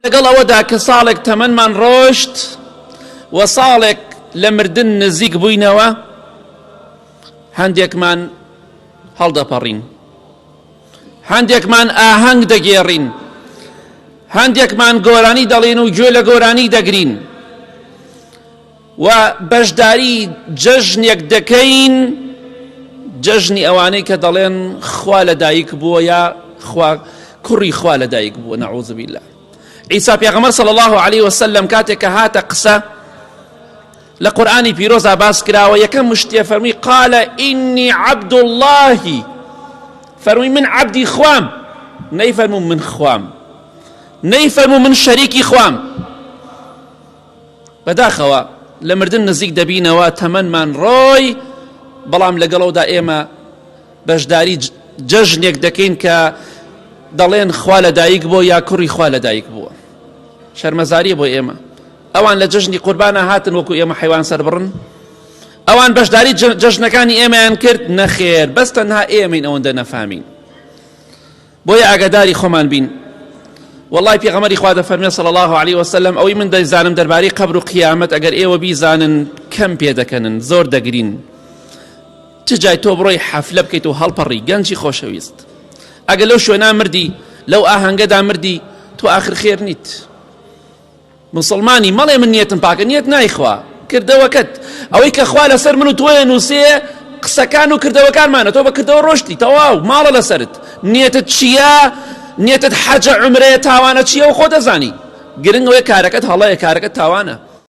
لەگەڵ ئەوەدا کە ساڵێک تەمەنمان ڕۆشت و ساڵێک لە مردن نزیک بووینەوە، هەندێکمان هەڵدەپەڕین، هەندێکمان ئاهەنگ دەگێڕین، هەندێکمان گۆرانی دەڵێن و گوێ لە گۆرانی دەگرین و بەشداری جەژنێک دەکەین، جەژنی ئەوانەی کە دەڵێن خوا لەدایک بووە یا کوڕی خوا لەدایک بووە، نەعوذ بالله. عیسا پێغەمبەر صلی الله عليه وسلم کاتێک کە هاتە قسە لە قورئانی پیرۆزا باس کراوە، یەکەم شتێ فەرمی قال ئینی عەبد الله، فەرمی من عەبدی خوام، نەیفەرموو من خوام، نەیفەرموو من شەریکی خوام. بەداخەوە لە مردن نزیک دەبینەوە، تەمەنمان ڕۆی، بەڵام لەگەڵەوەدا ئێمە بەشداری جەژنێک دەکەین کە دەڵێن خوا لەدایک بووە یا کوڕی خوا لەدایک بووە. شەرمەزاری بۆ ئێمە. ئەوان لە جەژنی قوربانە هاتن وەکو ئێمە حیوان سەربڕن، ئەوان بەشداری جەژنەکانی ئێمەیان کرد، نەخێر، بەس تەنها ئێمەین ئەوەندە نەفامین. بۆیە ئاگاداری خۆمان بین. والله پێغەمبەری خوا دەفەرمێ صلی الله عليه وسلم، ئەوەی من دەیزانم دەربارەی قەبر و قیامەت ئەگەر ئێوە بیزانن کەم پێ دەکەنن، زۆر دەگرین. چ جای تۆ بڕۆی حەفلە بکەیت و هەڵپەڕی گەنجی خۆشەویست، ئەگەر لەو شوێنە مردی، لەو ئاهەنگەدا مردی، تۆ ئاخر خێر نیت. مسلمانی مەڵێ من نیەتم پاکە، نیەت نایخوا، کردەوەکەت ئەوەی کە خوا لەسەر من و تۆیە نووسێ قسەکان و کردەوەکانمانە، تۆ بە کردەوە ڕۆشتی، تەواو ماڵە لەسەرت. نیەتت چییە؟ نیەتت حەجە عومرەیە تاوانە چییە و خۆ دەزانی. گرنگ ئەوەیە کارەکەت هەڵەیە، کارەکەت تاوانە.